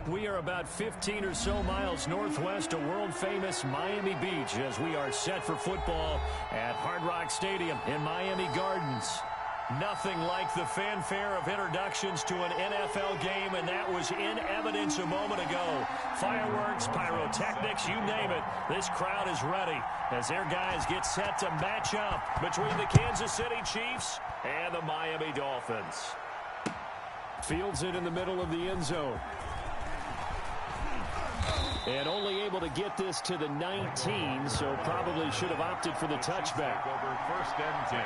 We are about 15 or so miles northwest of world-famous Miami Beach as we are set for football at Hard Rock Stadium in Miami Gardens. Nothing like the fanfare of introductions to an NFL game, and that was in evidence a moment ago. Fireworks, pyrotechnics, you name it. This crowd is ready as their guys get set to match up between the Kansas City Chiefs and the Miami Dolphins. Fields it in the middle of the end zone. And only able to get this to the 19, so probably should have opted for the touchback. Over 1st and 10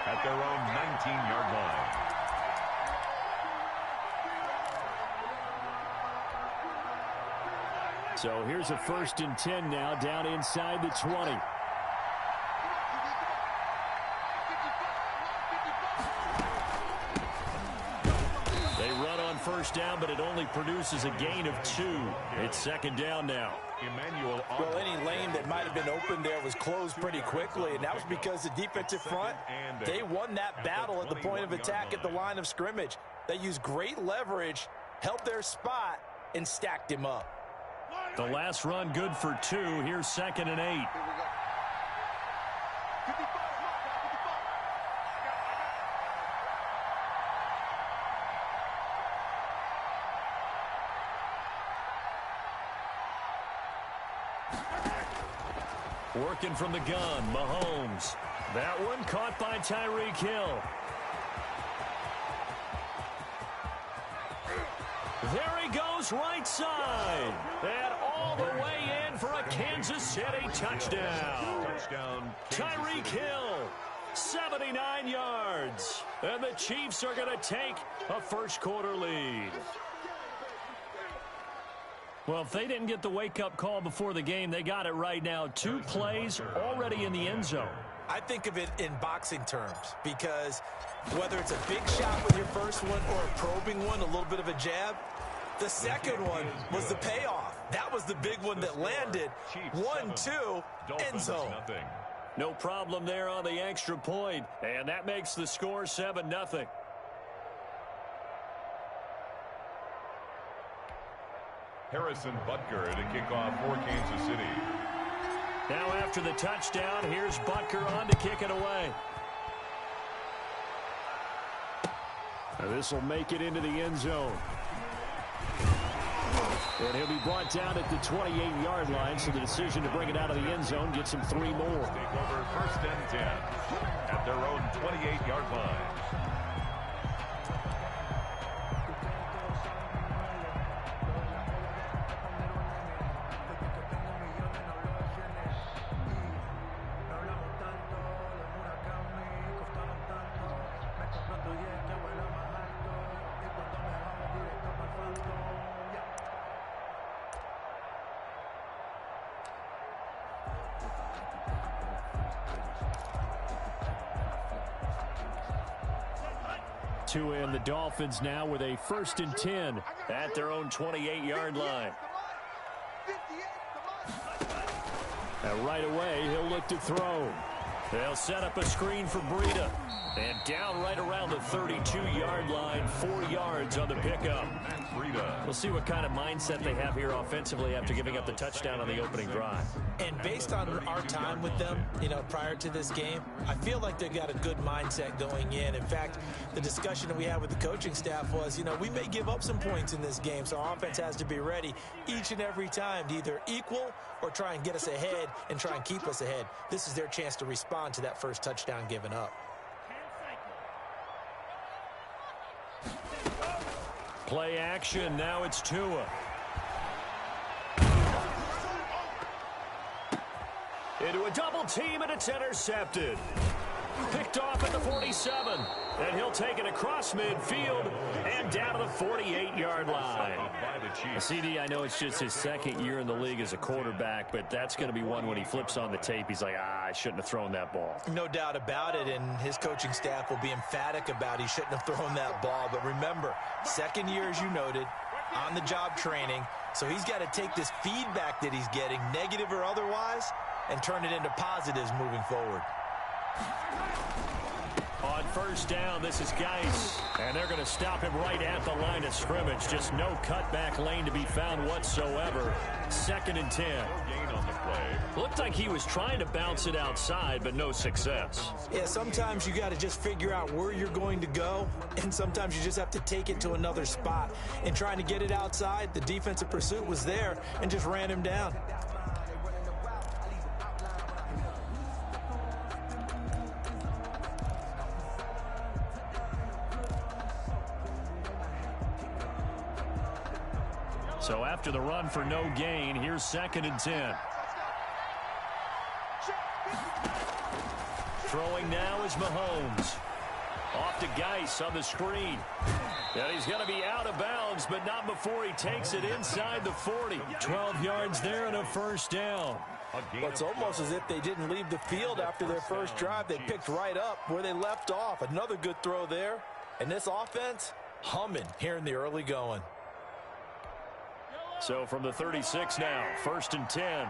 at their own 19-yard line. So here's a 1st and 10 now, down inside the 20. First down, but it only produces a gain of 2. It's 2nd down now. Well, any lane that might have been open there was closed pretty quickly, and that was because the defensive front, they won that battle at the point of attack at the line of scrimmage. They used great leverage, held their spot, and stacked him up. The last run good for 2. Here's 2nd and 8. Working from the gun, Mahomes. That one caught by Tyreek Hill. There he goes, right side. And all the way in for a Kansas City touchdown. Tyreek Hill, 79 yards. And the Chiefs are going to take a first-quarter lead. Well, if they didn't get the wake-up call before the game, they got it right now. 2 plays already in the end zone. I think of it in boxing terms because whether it's a big shot with your first one or a probing one, a little bit of a jab, the second one was the payoff. That was the big one that landed. 1-2, end zone. No problem there on the extra point, and that makes the score 7-0. Harrison Butker to kick off for Kansas City. Now after the touchdown, here's Butker on to kick it away. This will make it into the end zone. And he'll be brought down at the 28-yard line, so the decision to bring it out of the end zone gets him 3 more. Take over 1st and 10 at their own 28-yard line. And the Dolphins now with a 1st and 10 at their own 28-yard line. And right away, he'll look to throw. They'll set up a screen for Breida. And down right around the 32-yard line, 4 yards on the pickup. We'll see what kind of mindset they have here offensively after giving up the touchdown on the opening drive. And based on our time with them, prior to this game, I feel like they've got a good mindset going in. In fact, the discussion that we had with the coaching staff was, we may give up some points in this game, so our offense has to be ready each and every time to either equal or try and get us ahead and try and keep us ahead. This is their chance to respond to that first touchdown given up. Play action, now it's Tua. Into a double team, and it's intercepted. Picked off at the 47. And he'll take it across midfield and down to the 48-yard line. CD, I know it's just his 2nd year in the league as a quarterback, but that's going to be one when he flips on the tape. He's like, I shouldn't have thrown that ball. No doubt about it, and his coaching staff will be emphatic about he shouldn't have thrown that ball. But remember, 2nd year, as you noted, on-the-job training. So he's got to take this feedback that he's getting, negative or otherwise, and turn it into positives moving forward. On first down. This is Geis. And they're going to stop him right at the line of scrimmage. Just no cutback lane to be found whatsoever. 2nd and 10. Gain on the play. Looked like he was trying to bounce it outside, but no success. Yeah, sometimes you got to just figure out where you're going to go, and sometimes you just have to take it to another spot. And trying to get it outside, the defensive pursuit was there and just ran him down. So after the run for no gain, here's 2nd and 10. Throwing now is Mahomes. Off to Geis on the screen. And he's going to be out of bounds, but not before he takes it inside the 40. 12 yards there and a first down. Well, it's almost as if they didn't leave the field after their first drive. They picked right up where they left off. Another good throw there. And this offense, humming here in the early going. So from the 36 now, 1st and 10.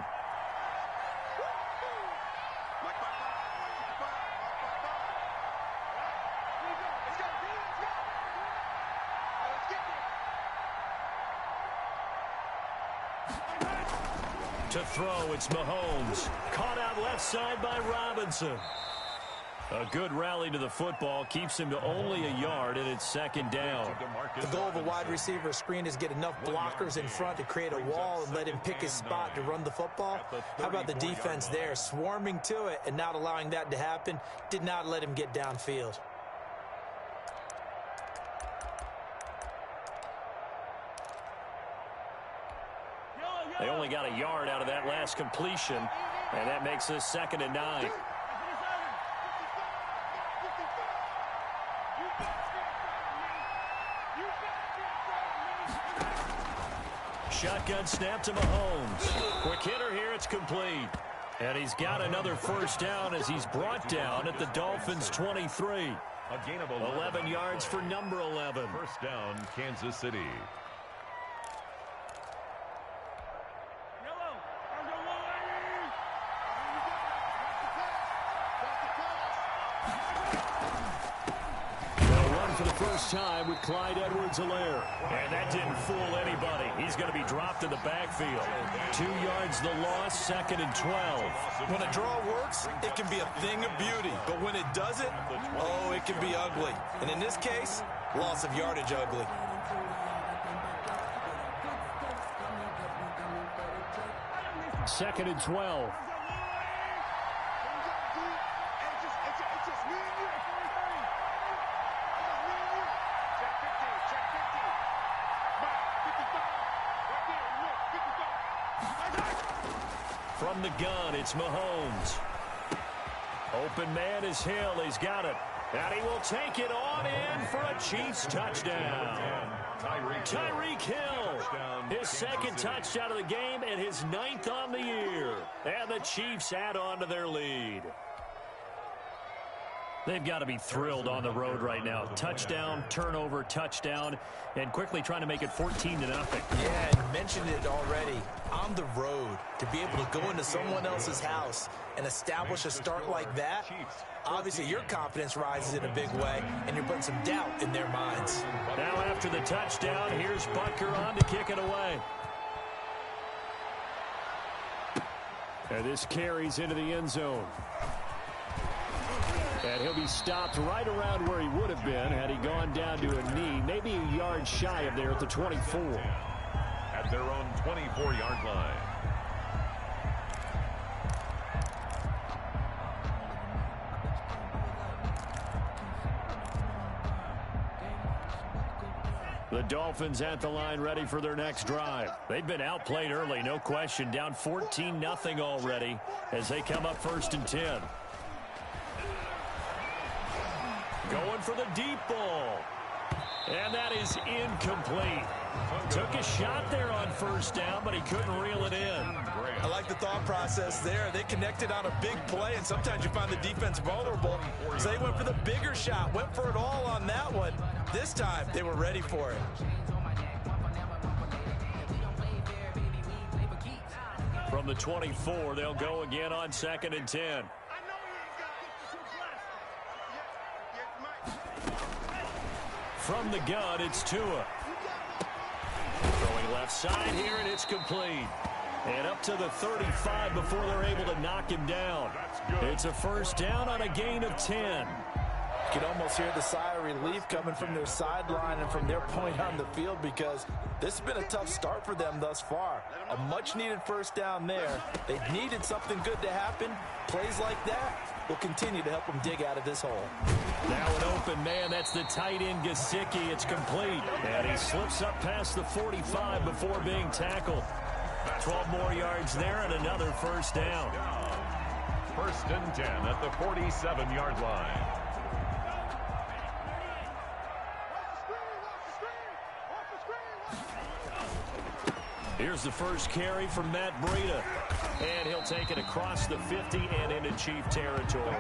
To throw, it's Mahomes. Caught out left side by Robinson. A good rally to the football keeps him to only a yard, and it's 2nd down. The goal of a wide receiver screen is get enough blockers in front to create a wall and let him pick his spot to run the football. How about the defense there, swarming to it and not allowing that to happen? Did not let him get downfield. They only got a yard out of that last completion, and that makes this 2nd and 9. Shotgun snap to Mahomes. Quick hitter here, it's complete. And he's got another first down as he's brought down at the Dolphins' 23. A gain of 11 yards for number 11. First down, Kansas City. For the first time with Clyde Edwards-Helaire. And that didn't fool anybody. He's going to be dropped in the backfield. 2 yards the loss, 2nd and 12. When a draw works, it can be a thing of beauty. But when it doesn't, oh, it can be ugly. And in this case, loss of yardage ugly. Second and 12. From the gun, it's Mahomes. Open man is Hill. He's got it. And he will take it on in for a Chiefs touchdown. Tyreek Hill. His second touchdown of the game and his 9th on the year. And the Chiefs add on to their lead. They've got to be thrilled on the road right now. Touchdown, turnover, touchdown, and quickly trying to make it 14-0. Yeah, you mentioned it already. On the road, to be able to go into someone else's house and establish a start like that, obviously your confidence rises in a big way, and you're putting some doubt in their minds. Now after the touchdown, here's Butker on to kick it away. And this carries into the end zone. And he'll be stopped right around where he would have been had he gone down to a knee, maybe a yard shy of there at the 24. At their own 24-yard line. The Dolphins at the line ready for their next drive. They've been outplayed early, no question. Down 14-0 already as they come up 1st and 10. Going for the deep ball. And that is incomplete. Took a shot there on 1st down, but he couldn't reel it in. I like the thought process there. They connected on a big play, and sometimes you find the defense vulnerable. So they went for the bigger shot, went for it all on that one. This time, they were ready for it. From the 24, they'll go again on 2nd and 10. From the gun, it's Tua. Throwing left side here, and it's complete. And up to the 35 before they're able to knock him down. It's a first down on a gain of 10. You can almost hear the sigh of relief coming from their sideline and from their point on the field, because this has been a tough start for them thus far. A much-needed first down there. They needed something good to happen. Plays like that will continue to help them dig out of this hole. Now an open man. That's the tight end, Gesicki. It's complete. And he slips up past the 45 before being tackled. 12 more yards there and another first down. First and 10 at the 47-yard line. Here's the first carry from Matt Breida. And he'll take it across the 50 and into Chief territory.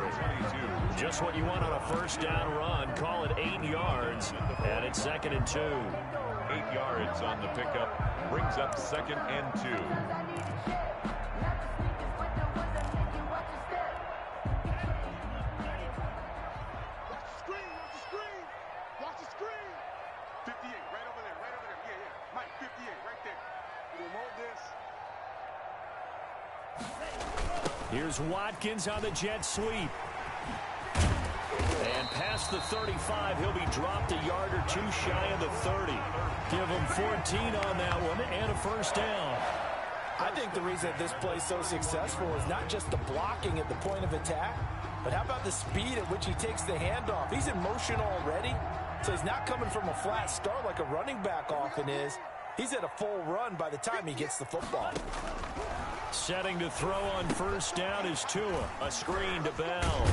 Just what you want on a first down run. Call it 8 yards. And it's 2nd and 2. 8 yards on the pickup. Brings up 2nd and 2. Here's Watkins on the jet sweep. And past the 35, he'll be dropped a yard or two shy of the 30. Give him 14 on that one and a first down. I think the reason that this play is so successful is not just the blocking at the point of attack, but how about the speed at which he takes the handoff? He's in motion already, so he's not coming from a flat start like a running back often is. He's at a full run by the time he gets the football. Setting to throw on first down is Tua. A screen to Bell.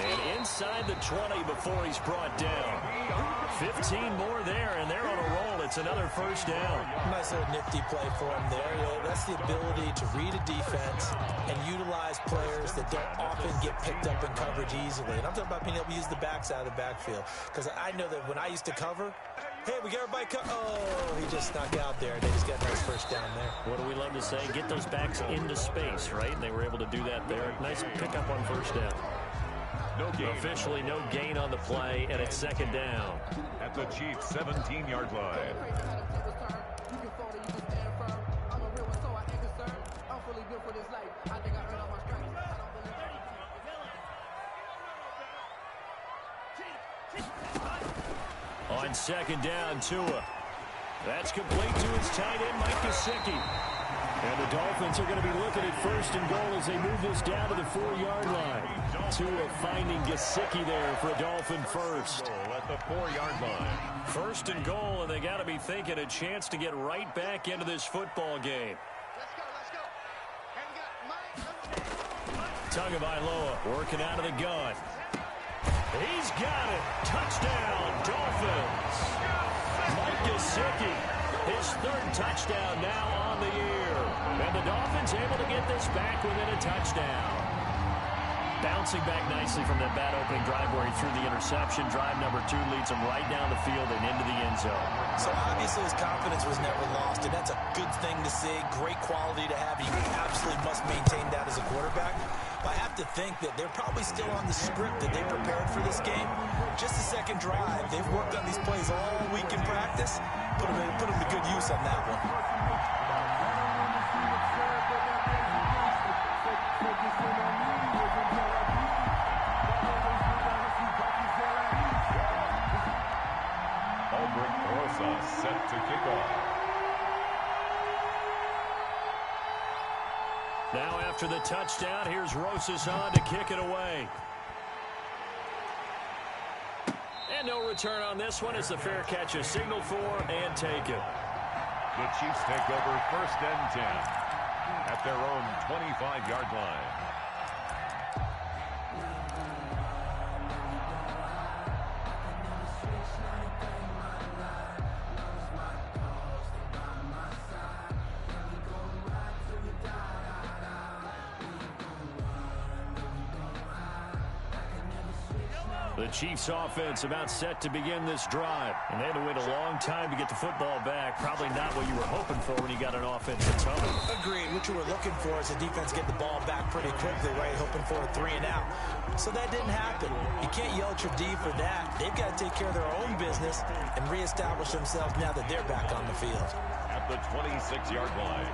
And inside the 20 before he's brought down. 15 more there, and they're on a roll. It's another first down. Nice little nifty play for him there. You know, that's the ability to read a defense and utilize players that don't often get picked up in coverage easily. And I'm talking about being able to use the backside of the backfield. Because I know that when I used to cover, hey, we got everybody oh, he just snuck out there. They just got a nice first down there. What do we love to say? Get those backs into space, right? And they were able to do that there. Nice pickup on first down. No gain. Officially no gain on the play, and it's 2nd down. At the Chiefs' 17-yard line. On 2nd down, Tua. That's complete to his tight end, Mike Gesicki. And the Dolphins are going to be looking at 1st and goal as they move this down to the 4-yard line. Tua finding Gesicki there for a Dolphin first. At the 4-yard line. 1st and goal, and they got to be thinking a chance to get right back into this football game. Tagovailoa working out of the gun. He's got it. Touchdown, Dolphins. Mike Gesicki, his 3rd touchdown now on the year. And the Dolphins able to get this back within a touchdown. Bouncing back nicely from that bad opening drive where he threw the interception. Drive number 2 leads him right down the field and into the end zone. So obviously his confidence was never lost, and that's a good thing to see. Great quality to have. You absolutely must maintain that as a quarterback. But I have to think that they're probably still on the script that they prepared for this game. Just the 2nd drive. They've worked on these plays all week in practice. Put them to good use on that one. Set to kick off. Now after the touchdown, here's Rosas on to kick it away. And no return on this one as the fair catch is signaled for and taken. The Chiefs take over 1st and 10 at their own 25-yard line. The Chiefs offense about set to begin this drive. And they had to wait a long time to get the football back. Probably not what you were hoping for when you got an offense that's humming. Agreed. What you were looking for is the defense get the ball back pretty quickly, right? Hoping for a 3 and out. So that didn't happen. You can't yell at your D for that. They've got to take care of their own business and reestablish themselves now that they're back on the field. At the 26-yard line.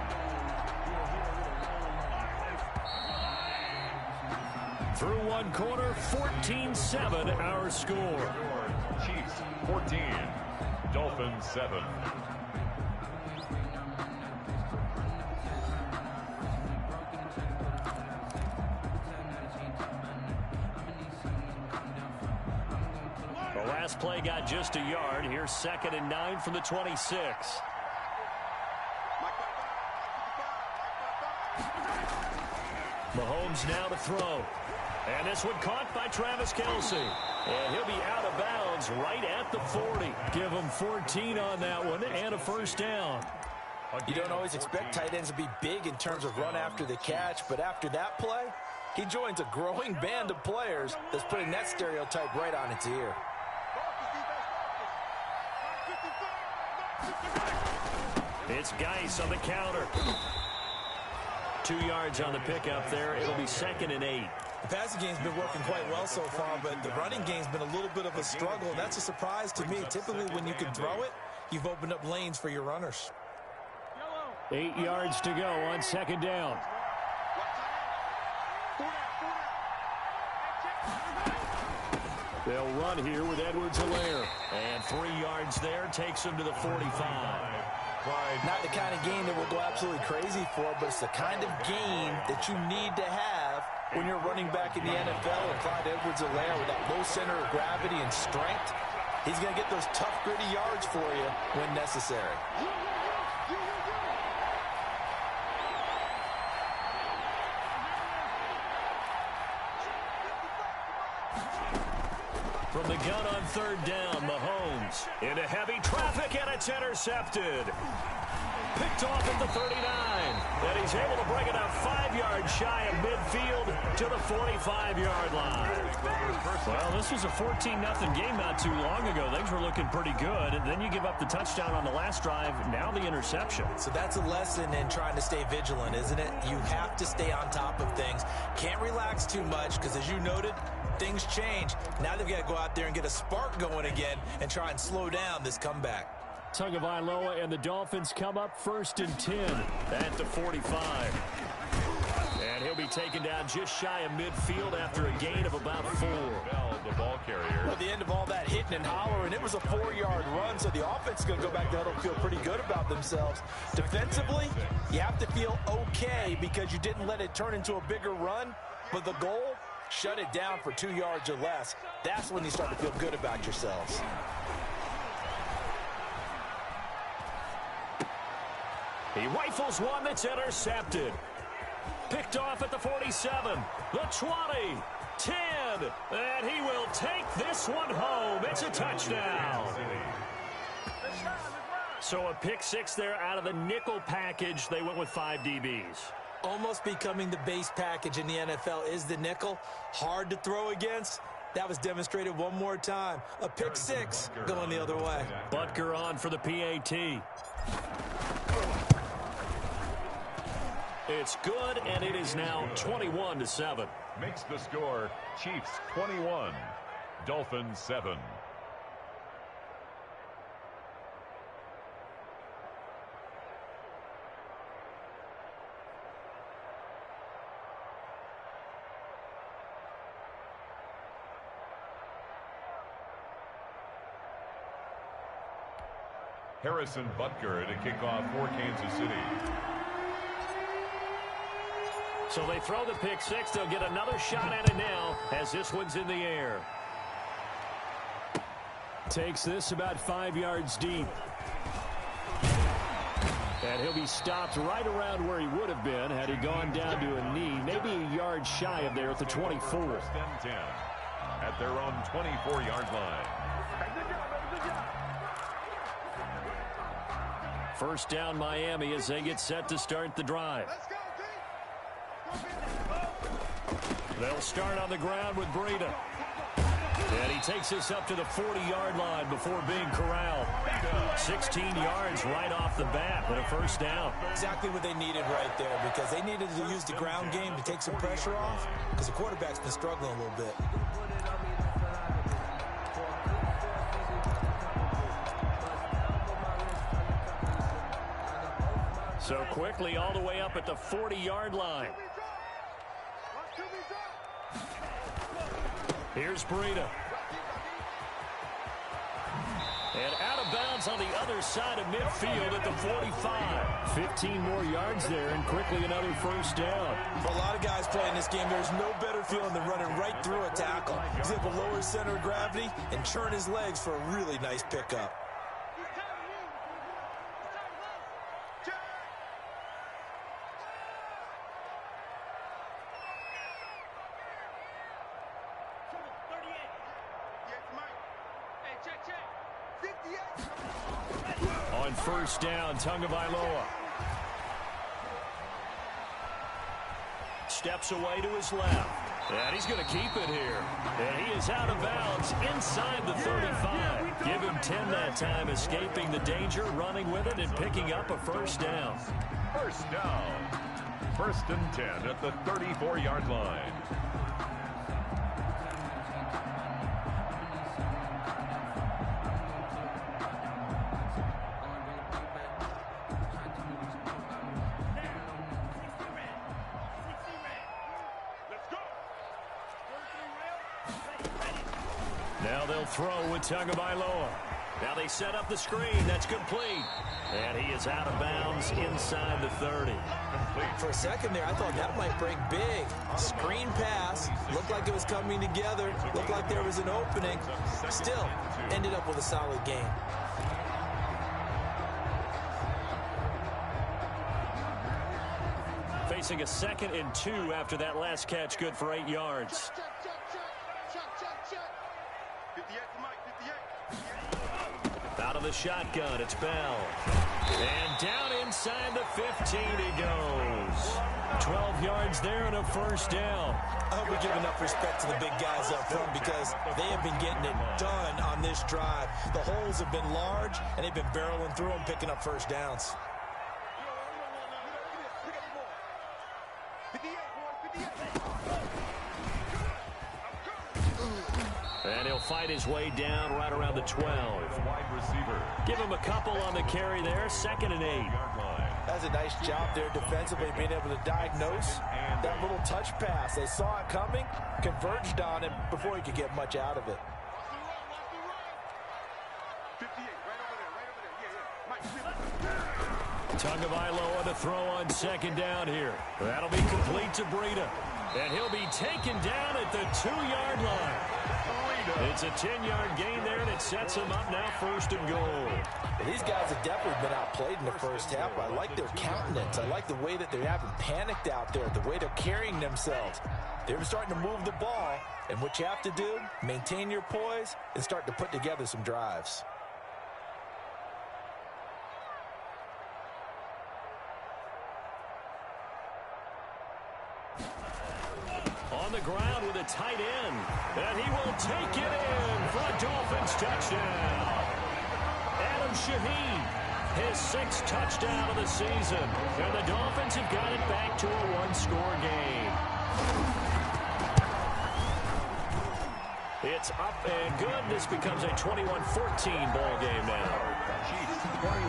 Through one quarter, 14-7 our score. Chiefs 14, Dolphins 7. The last play got just a yard. Here's 2nd and 9 from the 26. Mahomes now to throw. And this one caught by Travis Kelce. And he'll be out of bounds right at the 40. Give him 14 on that one and a first down. You don't always expect tight ends to be big in terms of run after the catch, but after that play, he joins a growing band of players that's putting that stereotype right on its ear. It's Geis on the counter. 2 yards on the pickup there. It'll be 2nd and 8. The passing game's been working quite well so far, but the running game's been a little bit of a struggle, and that's a surprise to me. Typically, when you can throw it, you've opened up lanes for your runners. 8 yards to go on 2nd down. They'll run here with Edwards-Helaire. And 3 yards there takes them to the 45. Not the kind of game that we'll go absolutely crazy for, but it's the kind of game that you need to have when you're running back in the NFL. And Clyde Edwards-Helaire, with that low center of gravity and strength, he's going to get those tough, gritty yards for you when necessary. From the gun on 3rd down, Mahomes into heavy traffic, and it's intercepted. Picked off at the 39. And he's able to bring it up 5 yards shy of midfield to the 45-yard line. Well, this was a 14-0 game not too long ago. Things were looking pretty good. And then you give up the touchdown on the last drive. Now the interception. So that's a lesson in trying to stay vigilant, isn't it? You have to stay on top of things. Can't relax too much because, as you noted, things change. Now they've got to go out there and get a spark going again and try and slow down this comeback. Tagovailoa and the Dolphins come up 1st and 10 at the 45. And he'll be taken down just shy of midfield after a gain of about 4. The ball carrier. At the end of all that hitting and hollering, it was a 4-yard run, so the offense is going to go back to huddle and feel pretty good about themselves. Defensively, you have to feel okay because you didn't let it turn into a bigger run, but the goal, shut it down for 2 yards or less. That's when you start to feel good about yourselves. He rifles one that's intercepted. Picked off at the 47, the 20, 10, and he will take this one home. It's a touchdown. So a pick 6 there out of the nickel package. They went with 5 DBs. Almost becoming the base package in the NFL is the nickel. Hard to throw against. That was demonstrated one more time. A pick 6 going the other way. Butker on for the PAT. It's good, and it is now 21-7. Makes the score Chiefs 21, Dolphins 7. Harrison Butker to kick off for Kansas City. So they throw the pick 6. They'll get another shot at it now as this one's in the air. Takes this about 5 yards deep. And he'll be stopped right around where he would have been had he gone down to a knee, maybe a yard shy of there at the 24. 1st and 10 at their own 24-yard line. First down Miami as they get set to start the drive. They'll start on the ground with Breida. And he takes this up to the 40-yard line before being corralled. 16 yards right off the bat and a first down. Exactly what they needed right there, because they needed to use the ground game to take some pressure off, because the quarterback's been struggling a little bit. So quickly all the way up at the 40-yard line. Here's Freude. And out of bounds on the other side of midfield at the 45. 15 more yards there and quickly another first down. For a lot of guys playing this game, there's no better feeling than running right through a tackle. He's able to lower his center of gravity and churn his legs for a really nice pickup. On first down, Tagovailoa steps away to his left. And he's going to keep it here. And he is out of bounds inside the 35. Give him 10 that time, escaping the danger, running with it, and picking up a first down. First down. 1st and 10 at the 34-yard line. Now they'll throw with Tagovailoa. Now they set up the screen. That's complete. And he is out of bounds inside the 30. For a second there, I thought that might break big. Screen pass. Looked like it was coming together. Looked like there was an opening. Still, ended up with a solid game. Facing a 2nd and 2 after that last catch, good for 8 yards. Out of the shotgun, it's Bell. And down inside the 15 he goes. 12 yards there and a first down. I hope we give enough respect to the big guys up front, because they have been getting it done on this drive. The holes have been large, and they've been barreling through them, picking up first downs. And he'll fight his way down right around the 12. Wide receiver. Give him a couple on the carry there. 2nd and 8. That's a nice job there defensively, being able to diagnose that little touch pass. They saw it coming, converged on it before he could get much out of it. Tagovailoa to throw on 2nd down here. That'll be complete to Freude. And he'll be taken down at the 2-yard line. It's a 10-yard gain there, and it sets him up now 1st and goal. Well, these guys have definitely been outplayed in the first half. I like their countenance. I like the way that they haven't panicked out there, the way they're carrying themselves. They're starting to move the ball, and what you have to do, maintain your poise and start to put together some drives. On the ground with a tight end, and he will take it in for a Dolphins touchdown. Adam Shaheen, his 6th touchdown of the season, and the Dolphins have got it back to a 1-score game. It's up and good. This becomes a 21-14 ball game now. Chiefs 21,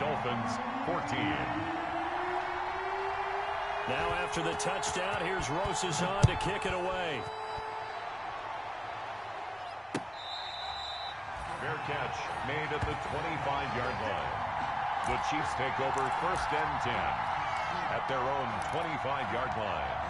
Dolphins 14. Now after the touchdown, here's Rosazon to kick it away. Fair catch made at the 25-yard line. The Chiefs take over 1st and 10 at their own 25-yard line.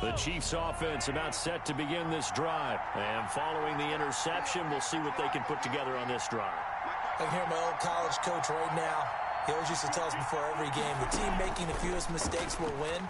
The Chiefs offense about set to begin this drive. And following the interception, we'll see what they can put together on this drive. I can hear my old college coach right now. He always used to tell us before every game, the team making the fewest mistakes will win.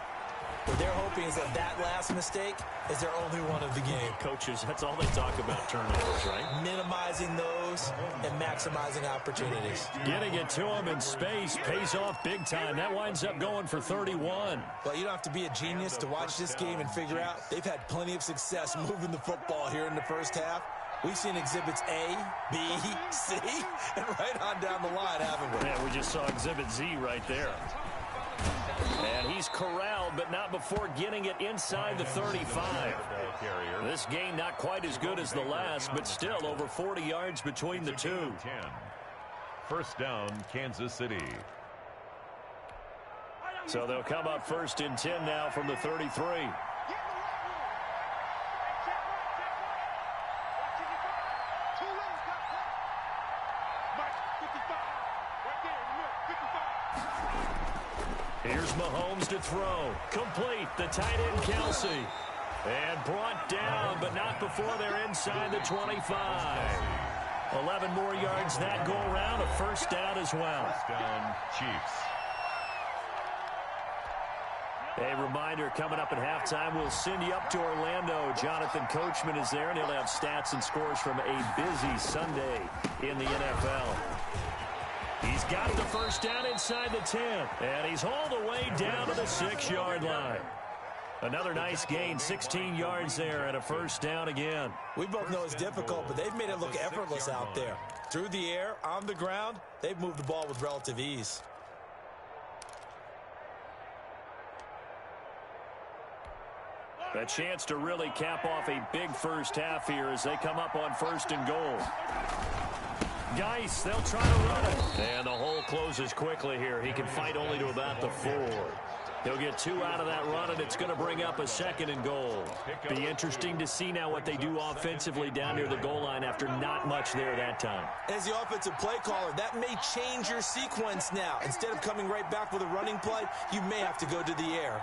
What they're hoping is that last mistake is their only one of the game. Coaches, that's all they talk about, turnovers, right? Minimizing those and maximizing opportunities. Getting it to him in space pays off big time. That winds up going for 31. Well, you don't have to be a genius to watch this game and figure out they've had plenty of success moving the football here in the first half. We've seen exhibits A, B, C, and right on down the line, haven't we? Yeah, we just saw exhibit Z right there. And he's corralled, but not before getting it inside the 35. This game not quite as good as the last, but still over 40 yards between the two. First down, Kansas City. So they'll come up first and 10 now from the 33. Here's Mahomes to throw. Complete. The tight end, Kelsey. And brought down, but not before they're inside the 25. 11 more yards that go around. A first down as well. First down, Chiefs. A reminder, coming up at halftime, we'll send you up to Orlando. Jonathan Coachman is there, and he'll have stats and scores from a busy Sunday in the NFL. He's got the first down inside the 10, and he's all the way down to the 6-yard line. Another nice gain, 16 yards there, and a first down again. We both know it's difficult, but they've made it look effortless out there. Through the air, on the ground, they've moved the ball with relative ease. A chance to really cap off a big first half here as they come up on first and goal. Geis, they'll try to run it. And the hole closes quickly here. He can fight only to about the 4. He'll get 2 out of that run, and it's going to bring up a second and goal. Be interesting to see now what they do offensively down near the goal line after not much there that time. As the offensive play caller, that may change your sequence now. Instead of coming right back with a running play, you may have to go to the air.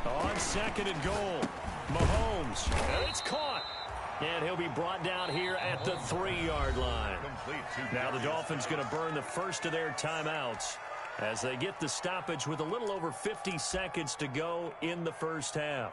On second and goal, Mahomes, and it's caught. And he'll be brought down here at the 3-yard line. Now the Dolphins going to burn the first of their timeouts as they get the stoppage with a little over 50 seconds to go in the first half.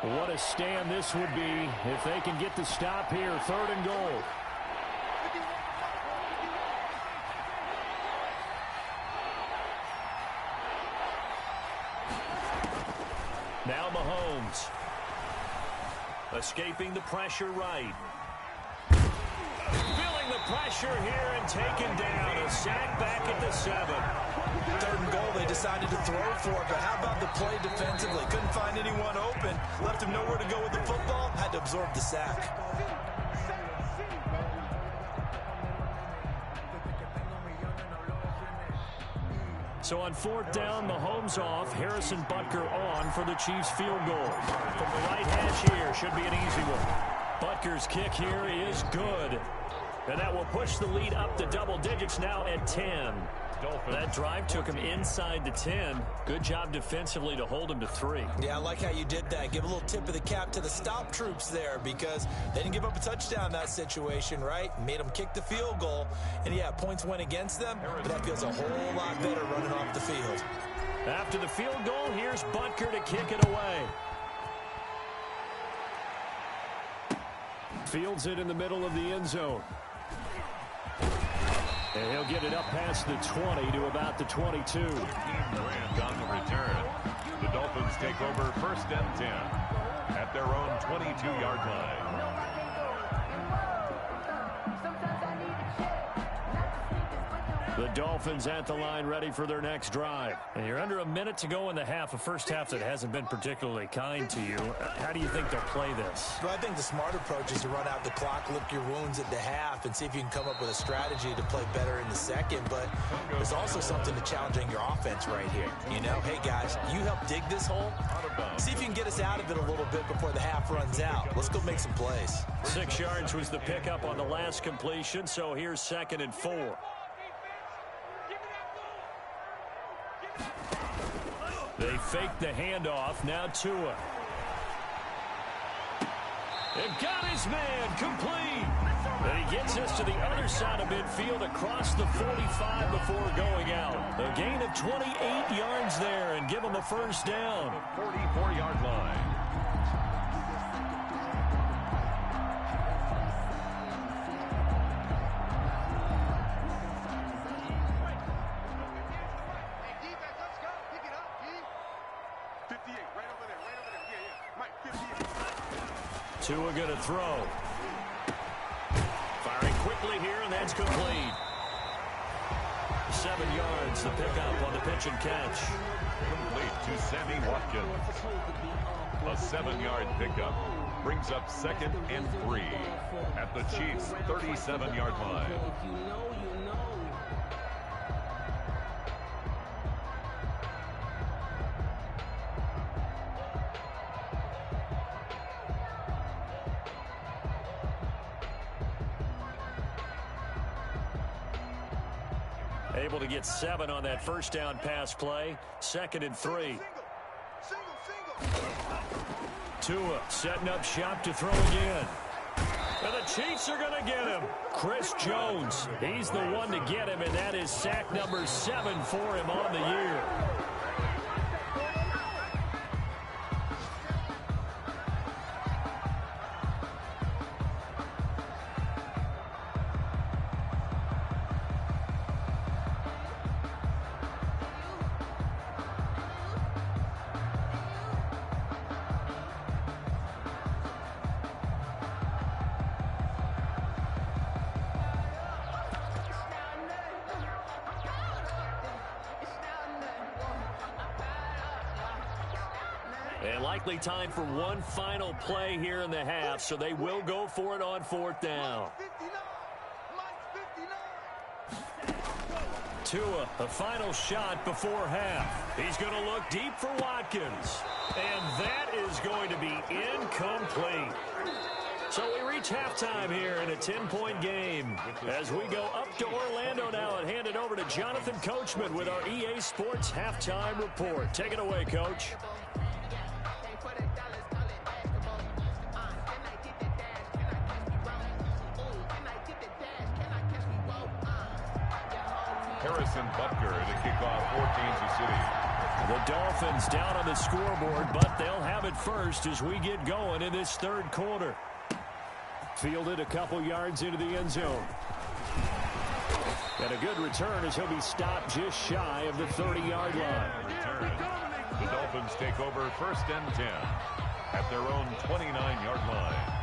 What a stand this would be if they can get the stop here. 3rd and goal. Now Mahomes. Escaping the pressure right. Feeling the pressure here and taken down. A sack back at the 7. 3rd and goal, they decided to throw for it, but how about the play defensively? Couldn't find anyone open, left him nowhere to go with the football, had to absorb the sack. So on 4th down, Mahomes off, Harrison Butker on for the Chiefs field goal. From the right hash here, should be an easy one. Butker's kick here is good. And that will push the lead up to double digits now at 10. That drive took him inside the 10. Good job defensively to hold him to 3. Yeah, I like how you did that. Give a little tip of the cap to the stop troops there because they didn't give up a touchdown in that situation, right? Made them kick the field goal. And, yeah, points went against them, but that feels a whole lot better running off the field. After the field goal, here's Butker to kick it away. Fields it in the middle of the end zone. And he'll get it up past the 20 to about the 22. Grant on the return. The Dolphins take over first and 10 at their own 22-yard line. The Dolphins at the line ready for their next drive. And you're under a minute to go in the half, a first half that hasn't been particularly kind to you. How do you think they'll play this? Well, I think the smart approach is to run out the clock, lick your wounds at the half, and see if you can come up with a strategy to play better in the second. But there's also something to challenging your offense right here. You know, hey, guys, you help dig this hole. See if you can get us out of it a little bit before the half runs out. Let's go make some plays. 6 yards was the pickup on the last completion, so here's 2nd and 4. They fake the handoff. Now Tua. And got his man complete. And he gets us to the other side of midfield across the 45 before going out. A gain of 28 yards there and give him a first down. 44-yard line. Tua going to throw. Firing quickly here, and that's complete. 7 yards, the pickup on the pitch and catch. Complete to Sammy Watkins. A 7-yard pickup brings up 2nd and 3 at the Chiefs' 37-yard line. Able to get 7 on that first down pass play. 2nd and 3. Tua setting up shop to throw again. And the Chiefs are going to get him. Chris Jones, he's the one to get him, and that is sack number 7 for him on the year. And likely time for one final play here in the half, so they will go for it on 4th down. Tua, a final shot before half. He's going to look deep for Watkins. And that is going to be incomplete. So we reach halftime here in a 10-point game. As we go up to Orlando now and hand it over to Jonathan Coachman with our EA Sports Halftime Report. Take it away, Coach. Harrison Butker to kick off for Kansas City. The Dolphins down on the scoreboard, but they'll have it first as we get going in this 3rd quarter. Fielded a couple yards into the end zone. And a good return as he'll be stopped just shy of the 30-yard line. Return. The Dolphins take over 1st and 10 at their own 29-yard line.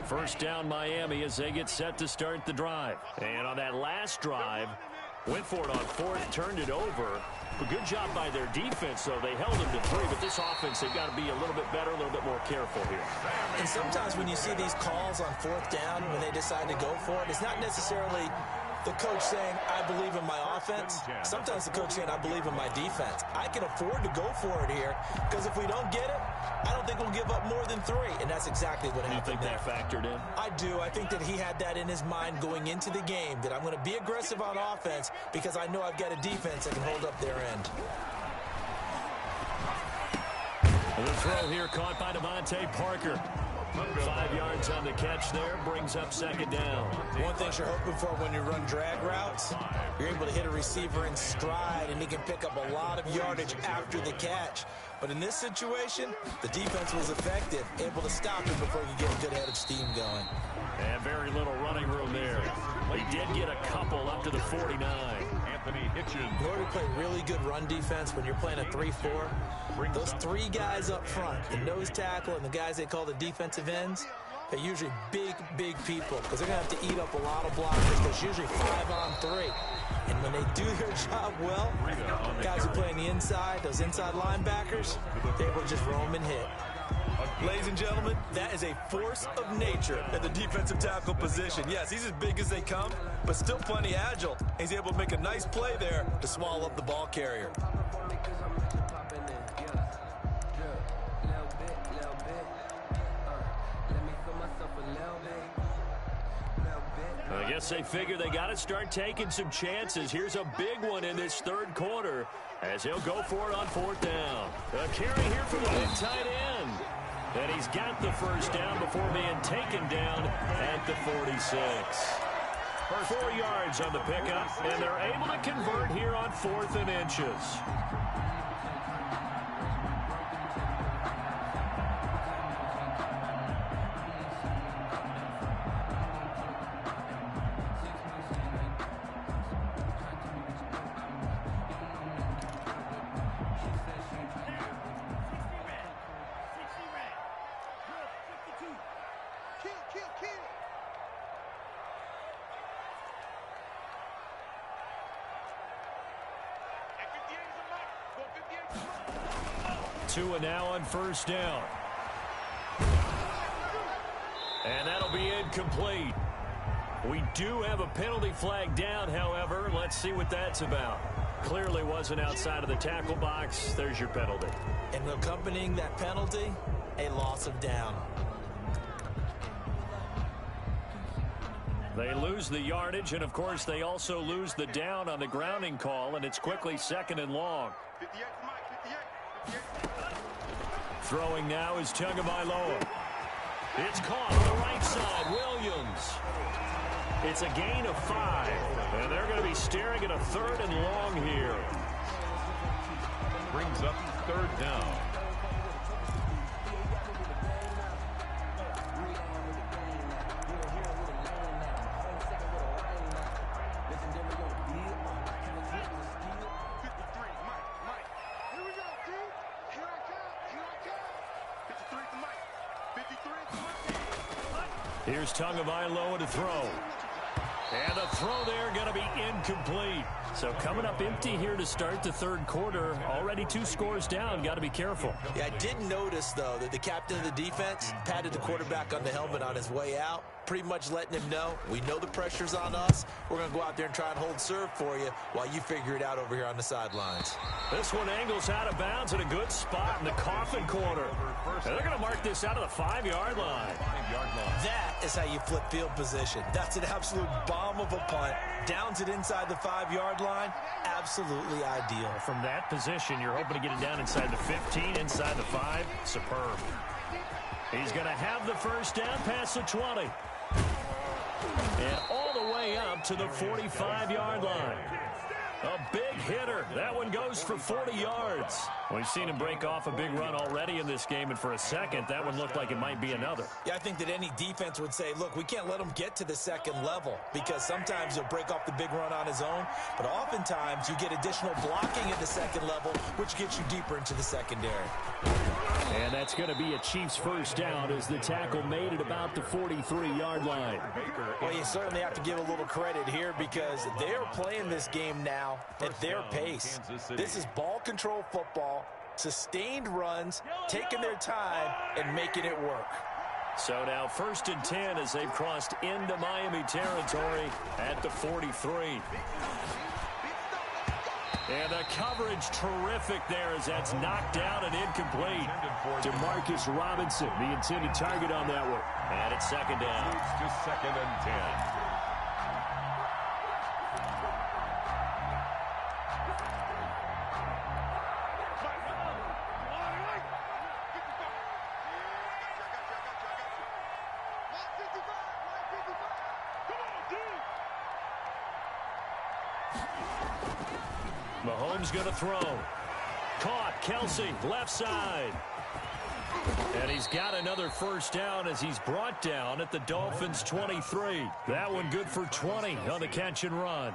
First down Miami as they get set to start the drive. And on that last drive, went for it on 4th, turned it over. A good job by their defense, though. They held them to 3, but this offense, they've got to be a little bit better, a little bit more careful here. And sometimes when you see these calls on 4th down, when they decide to go for it, it's not necessarily the coach saying, I believe in my offense. Sometimes the coach saying, I believe in my defense. I can afford to go for it here because if we don't get it, I don't think we'll give up more than 3. And that's exactly what happened. You think that factored in? I do. I think that he had that in his mind going into the game, that I'm going to be aggressive on offense because I know I've got a defense that can hold up their end. The throw here caught by Devontae Parker. 5 yards on the catch there, brings up 2nd down. One thing you're hoping for when you run drag routes, you're able to hit a receiver in stride, and he can pick up a lot of yardage after the catch. But in this situation, the defense was effective, able to stop him before you get a good head of steam going. And very little running room there. He did get a couple up to the 49. Anthony Hitchens. In order to play really good run defense when you're playing a 3-4, those three guys up front, the nose tackle and the guys they call the defensive ends, they're usually big people because they're going to have to eat up a lot of blockers. There's usually 5-on-3. And when they do their job well, guys who play on the inside, those inside linebackers, they will just roam and hit. Ladies and gentlemen, that is a force of nature at the defensive tackle position. Yes, he's as big as they come, but still plenty agile. He's able to make a nice play there to swallow up the ball carrier. I guess they figure they got to start taking some chances. Here's a big one in this third quarter as he'll go for it on fourth down. A carry here from the big tight end. And he's got the first down before being taken down at the 46. 4 yards on the pickup, and they're able to convert here on 4th and inches. Tua now on first down. And that'll be incomplete. We do have a penalty flag down, however. Let's see what that's about. Clearly wasn't outside of the tackle box. There's your penalty. And accompanying that penalty, a loss of down. They lose the yardage, and of course they also lose the down on the grounding call, and it's quickly 2nd and long. Throwing now is Tagovailoa. It's caught on the right side. Williams. It's a gain of 5, and they're going to be staring at a 3rd and long here. Brings up 3rd down. Here's Tagovailoa to throw. And the throw there going to be incomplete. So coming up empty here to start the third quarter. Already 2 scores down. Got to be careful. Yeah, I did notice, though, that the captain of the defense patted the quarterback on the helmet on his way out, pretty much letting him know, we know the pressure's on us. We're going to go out there and try and hold serve for you while you figure it out over here on the sidelines. This one angles out of bounds in a good spot in the coffin corner. And they're going to mark this out of the 5-yard line. That is how you flip field position. That's an absolute bomb of a punt. Downs it inside the 5-yard line. Absolutely ideal. From that position, you're hoping to get it down inside the 15, inside the 5. Superb. He's going to have the first down past the 20. And all the way up to the 45-yard line. A big hitter. That one goes for 40 yards. We've seen him break off a big run already in this game, and for a second, that one looked like it might be another. Yeah, I think that any defense would say, look, we can't let him get to the second level because sometimes he'll break off the big run on his own, but oftentimes you get additional blocking at the second level, which gets you deeper into the secondary. And that's going to be a Chiefs first down as the tackle made it about the 43-yard line. Well, you certainly have to give a little credit here because they're playing this game now at their pace. This is ball control football, sustained runs, taking their time, and making it work. So now 1st and 10 as they've crossed into Miami territory at the 43. And the coverage terrific there as that's knocked down and incomplete to Marcus Robinson, the intended target on that one. And it's 2nd down. To 2nd and 10. Mahomes going to throw. Caught. Kelsey, left side. And he's got another first down as he's brought down at the Dolphins' 23. That one good for 20 on the catch and run.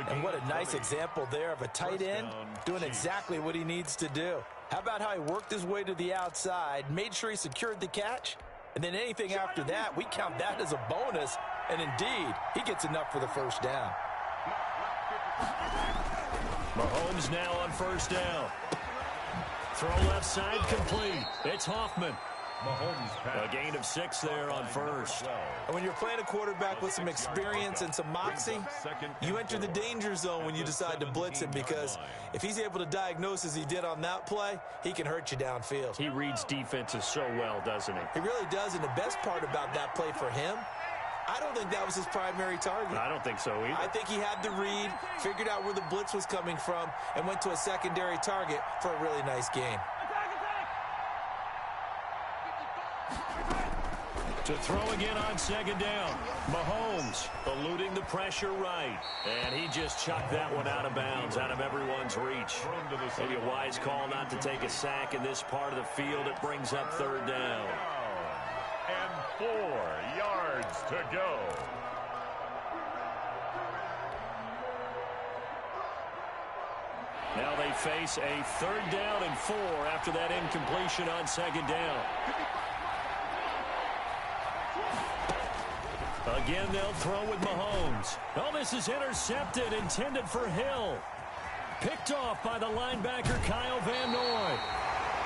And what a nice example there of a tight end doing exactly what he needs to do. How about how he worked his way to the outside, made sure he secured the catch, and then anything after that, we count that as a bonus. And indeed, he gets enough for the first down. Mahomes now on first down. Throw left side complete. It's Hoffman. A gain of 6 there on first. And when you're playing a quarterback with some experience and some moxie, you enter the danger zone when you decide to blitz him, because if he's able to diagnose as he did on that play, he can hurt you downfield. He reads defenses so well, doesn't he? He really does, and the best part about that play for him, I don't think that was his primary target. I don't think so either. I think he had the read, figured out where the blitz was coming from, and went to a secondary target for a really nice gain. To throw again on second down. Mahomes eluding the pressure right. And he just chucked that one out of bounds, out of everyone's reach. Maybe a wise call not to take a sack in this part of the field. It brings up third down. And 4 yards to go. Now they face a third down and 4 after that incompletion on second down. Again, they'll throw with Mahomes. Oh, this is intercepted, intended for Hill. Picked off by the linebacker, Kyle Van Noy.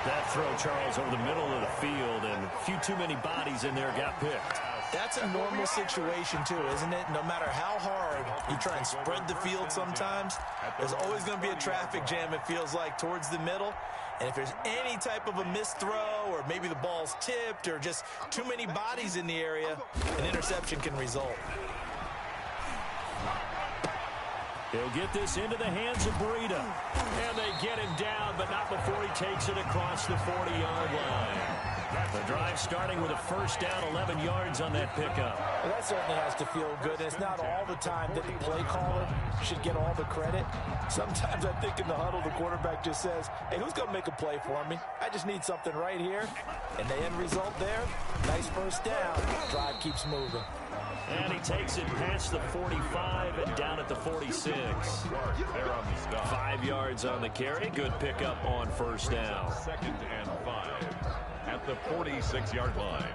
That throw, Charles, over the middle of the field, and a few too many bodies in there got picked. That's a normal situation, too, isn't it? No matter how hard you try and spread the field sometimes, there's always going to be a traffic jam, it feels like, towards the middle. And if there's any type of a missed throw, or maybe the ball's tipped, or just too many bodies in the area, an interception can result. He'll get this into the hands of Breida. And they get him down, but not before he takes it across the 40-yard line. The drive starting with a first down, 11 yards on that pickup. Well, that certainly has to feel good. And it's not all the time that the play caller should get all the credit. Sometimes I think in the huddle, the quarterback just says, hey, who's going to make a play for me? I just need something right here. And the end result there, nice first down. Drive keeps moving. And he takes it past the 45 and down at the 46. 5 yards on the carry. Good pickup on first down. 2nd and 5 at the 46-yard line.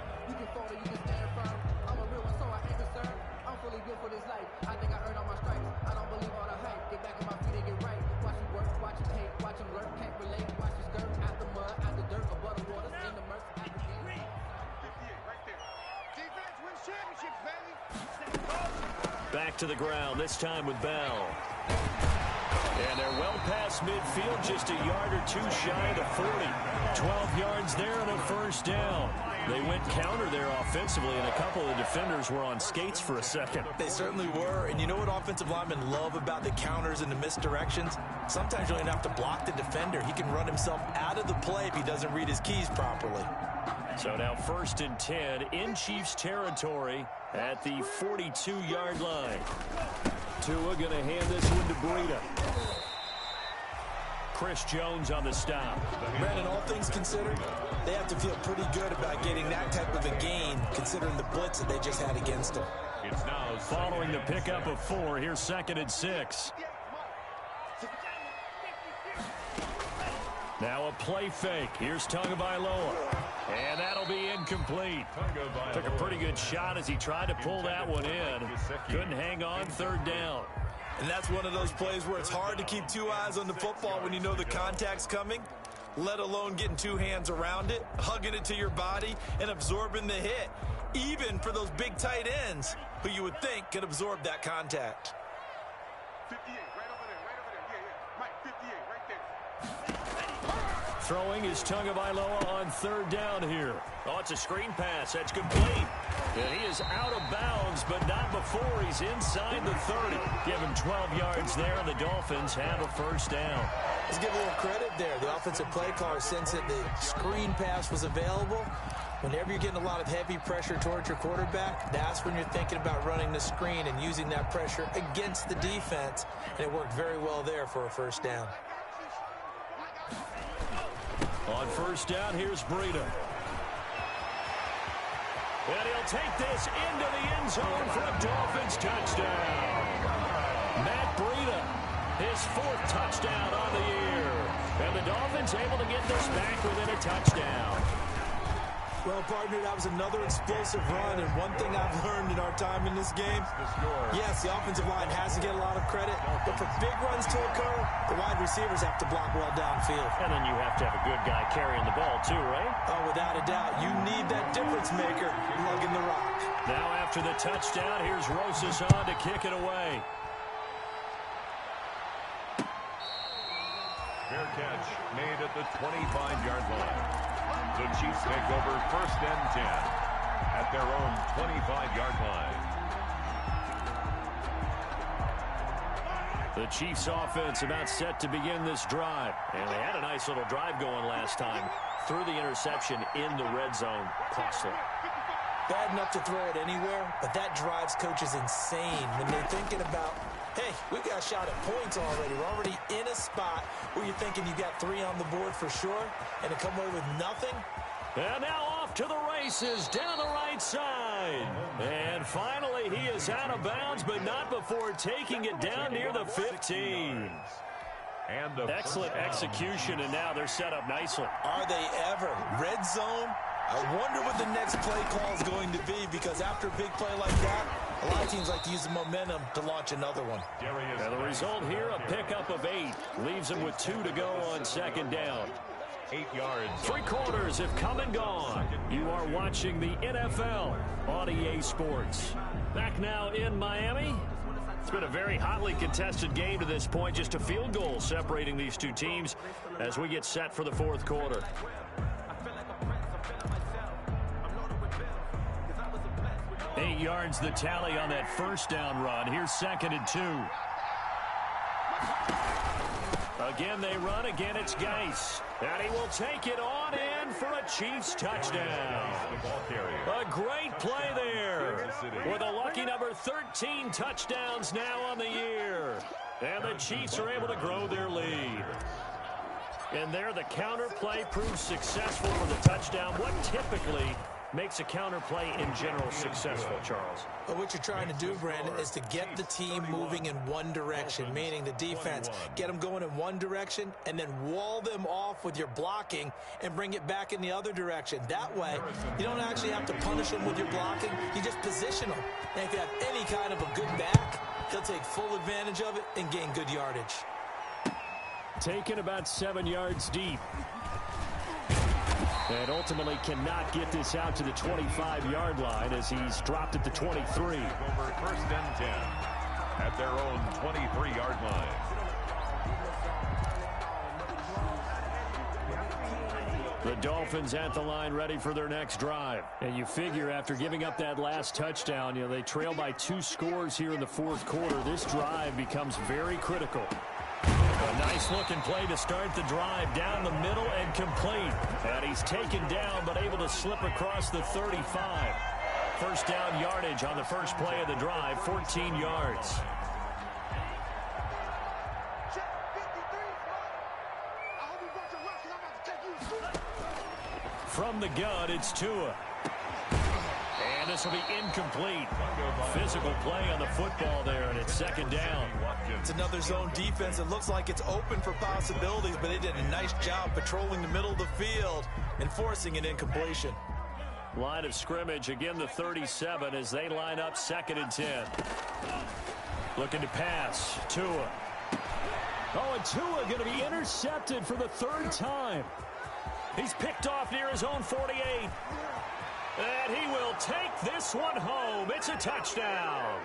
Back to the ground, this time with Bell. And they're well past midfield, just a yard or two shy of the 40. 12 yards there and a first down. They went counter there offensively, and a couple of defenders were on skates for a second. They certainly were, and you know what offensive linemen love about the counters and the misdirections? Sometimes you don't even have to block the defender. He can run himself out of the play if he doesn't read his keys properly. So now 1st and 10 in Chiefs territory at the 42-yard line. Tua going to hand this one to Breida. Chris Jones on the stop. Brandon, all things considered, they have to feel pretty good about getting that type of a gain, considering the blitz that they just had against them. It's now following the pickup of 4. Here's 2nd and 6. Now a play fake. Here's Tagovailoa. And that'll be incomplete. Took a pretty good shot as he tried to pull that one in. Couldn't hang on, 3rd down. And that's one of those plays where it's hard to keep 2 eyes on the football when you know the contact's coming, let alone getting 2 hands around it, hugging it to your body, and absorbing the hit, even for those big tight ends who you would think could absorb that contact. 58, right over there. Yeah. Mike, 58, right there. Throwing is Tagovailoa on 3rd down here. Oh, it's a screen pass. That's complete. And he is out of bounds, but not before he's inside the 30. Give him 12 yards there, and the Dolphins have a first down. Let's give a little credit there. The offensive play caller, since that the screen pass was available, whenever you're getting a lot of heavy pressure towards your quarterback, that's when you're thinking about running the screen and using that pressure against the defense. And it worked very well there for a first down. On first down, here's Breida. And he'll take this into the end zone for a Dolphins touchdown. Matt Breida, his 4th touchdown on the year. And the Dolphins able to get this back within a touchdown. Well, partner, that was another explosive run, and one thing I've learned in our time in this game, yes, the offensive line has to get a lot of credit, but for big runs to occur, the wide receivers have to block well downfield. And then you have to have a good guy carrying the ball too, right? Oh, without a doubt, you need that difference maker lugging the rock. Now after the touchdown, here's Rosas on to kick it away. Fair catch made at the 25-yard line. The Chiefs take over 1st and 10 at their own 25-yard line. The Chiefs offense about set to begin this drive. And they had a nice little drive going last time. Threw the interception in the red zone. Costly. Bad enough to throw it anywhere, but that drives coaches insane when they're thinking about, hey, we got a shot at points already. We're already in a spot where you're thinking you got 3 on the board for sure, and to come away with nothing. And now off to the races down the right side. And finally, he is out of bounds, but not before taking it down near the 15. And excellent execution, and now they're set up nicely. Are they ever? Red zone? I wonder what the next play call is going to be, because after a big play like that, a lot of teams like to use the momentum to launch another one. And the result here, a pickup of 8. Leaves them with 2 to go on 2nd down. 8 yards. 3 quarters have come and gone. You are watching the NFL on EA Sports. Back now in Miami. It's been a very hotly contested game to this point. Just a field goal separating these two teams as we get set for the 4th quarter. 8 yards the tally on that 1st down run. Here's 2nd and 2. Again they run. Again it's Geis. And he will take it on in for a Chiefs touchdown. A great play there. With a lucky number 13 touchdowns now on the year. And the Chiefs are able to grow their lead. And there the counter play proves successful for the touchdown. What typically makes a counter play in general successful, Charles? But what you're trying to do, Brandon, is to get the team moving in one direction, meaning the defense. Get them going in one direction and then wall them off with your blocking and bring it back in the other direction. That way, you don't actually have to punish them with your blocking. You just position them. And if you have any kind of a good back, he'll take full advantage of it and gain good yardage. Taken about 7 yards deep. And ultimately cannot get this out to the 25-yard line as he's dropped at the 23. Over 1st and 10 at their own 23-yard line. The Dolphins at the line ready for their next drive. And you figure after giving up that last touchdown, they trail by 2 scores here in the 4th quarter. This drive becomes very critical. A nice looking play to start the drive down the middle and complete. And he's taken down but able to slip across the 35. 1st down yardage on the first play of the drive, 14 yards. From the gun, it's Tua. And this will be incomplete. Physical play on the football there, and it's 2nd down. It's another zone defense. It looks like it's open for possibilities, but they did a nice job patrolling the middle of the field and forcing an incompletion. Line of scrimmage, again the 37 as they line up 2nd and 10. Looking to pass. Tua. Oh, and Tua going to be intercepted for the 3rd time. He's picked off near his own 48. And he will take this one home. It's a touchdown.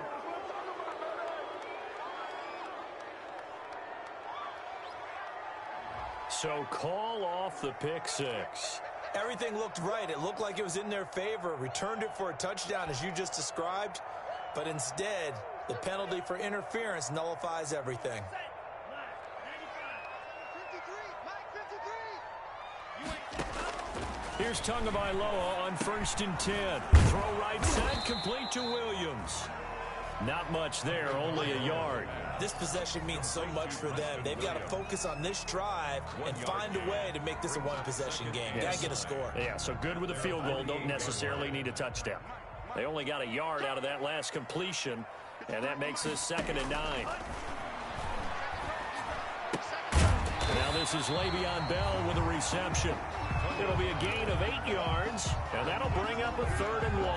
So call off the pick 6. Everything looked right. It looked like it was in their favor. Returned it for a touchdown, as you just described. But instead, the penalty for interference nullifies everything. Here's Tagovailoa on 1st and 10. Throw right side, complete to Williams. Not much there, only a yard. This possession means so much for them. They've got to focus on this drive and find a way to make this a one-possession game. Got to get a score. Yeah, so good with a field goal. Don't necessarily need a touchdown. They only got a yard out of that last completion. And that makes this 2nd and 9. Now this is Le'Veon Bell with a reception. It'll be a gain of 8 yards, and that'll bring up a 3rd and 1.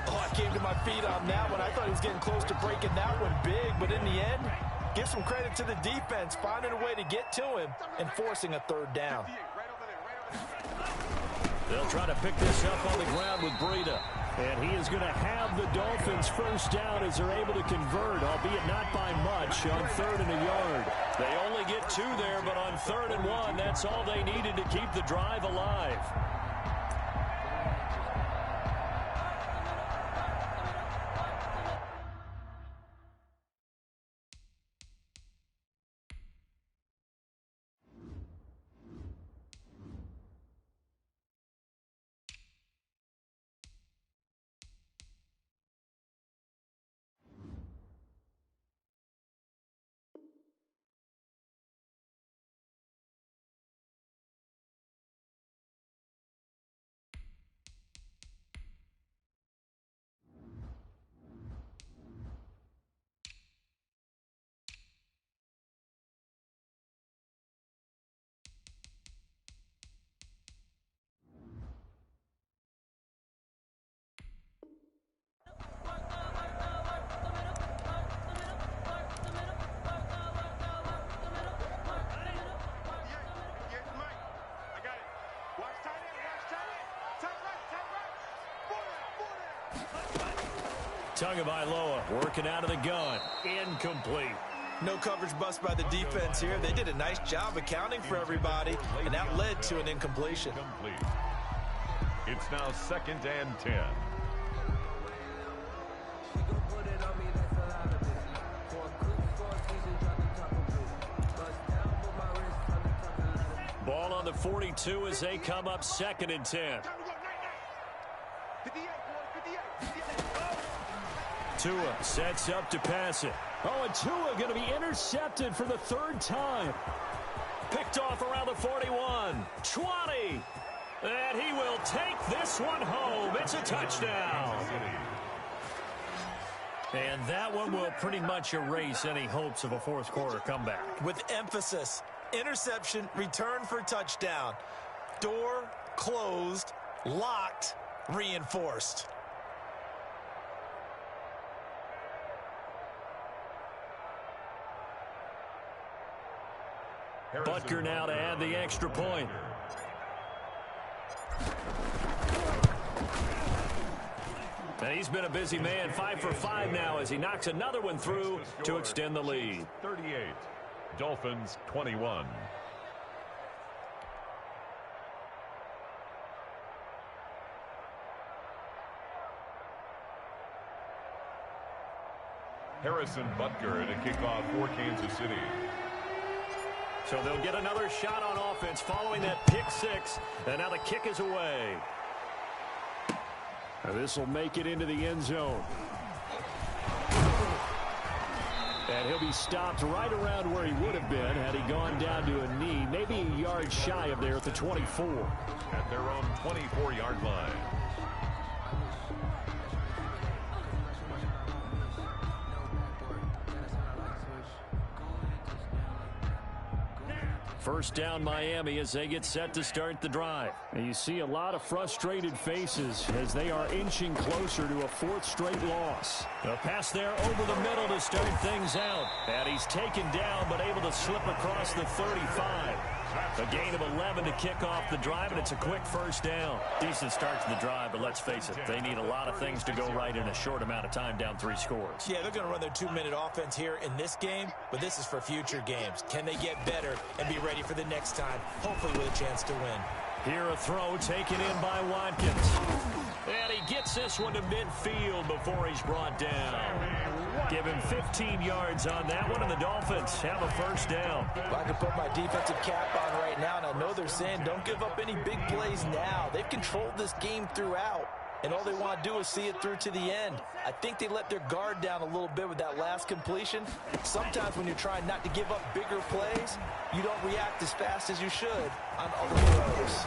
Oh, I came to my feet on that one. I thought he was getting close to breaking that one big, but in the end, give some credit to the defense, finding a way to get to him and forcing a 3rd down. They'll try to pick this up on the ground with Breida. And he is going to have the Dolphins first down as they're able to convert, albeit not by much, on 3rd and a yard. They only get 2 there, but on 3rd and 1, that's all they needed to keep the drive alive. Tagovailoa working out of the gun. Incomplete. No coverage bust by the defense here. They did a nice job accounting for everybody, and that led to an incompletion. It's now 2nd and 10. Ball on the 42 as they come up 2nd and 10. Tua sets up to pass it. Oh, and Tua going to be intercepted for the 3rd time. Picked off around the 41. 20. And he will take this one home. It's a touchdown. And that one will pretty much erase any hopes of a 4th quarter comeback. With emphasis, interception, return for touchdown. Door closed, locked, reinforced. Butker now to add the extra point. And he's been a busy man, 5 for 5 now as he knocks another one through to extend the lead. 38, Dolphins 21. Harrison Butker to kick off for Kansas City. So they'll get another shot on offense following that pick 6. And now the kick is away. This will make it into the end zone. And he'll be stopped right around where he would have been had he gone down to a knee, maybe a yard shy of there at the 24. At their own 24-yard line. First down Miami as they get set to start the drive. And you see a lot of frustrated faces as they are inching closer to a 4th straight loss. A pass there over the middle to start things out. And he's taken down but able to slip across the 35. A gain of 11 to kick off the drive, and it's a quick first down. Decent start to the drive, but let's face it, they need a lot of things to go right in a short amount of time down 3 scores. Yeah, they're going to run their 2-minute offense here in this game, but this is for future games. Can they get better and be ready for the next time, hopefully with a chance to win? Here a throw taken in by Watkins. And he gets this one to midfield before he's brought down. Give him 15 yards on that one, and the Dolphins have a first down. Well, I can put my defensive cap on right now, and I know they're saying don't give up any big plays now. They've controlled this game throughout, and all they want to do is see it through to the end. I think they let their guard down a little bit with that last completion. Sometimes when you're trying not to give up bigger plays, you don't react as fast as you should on other throws.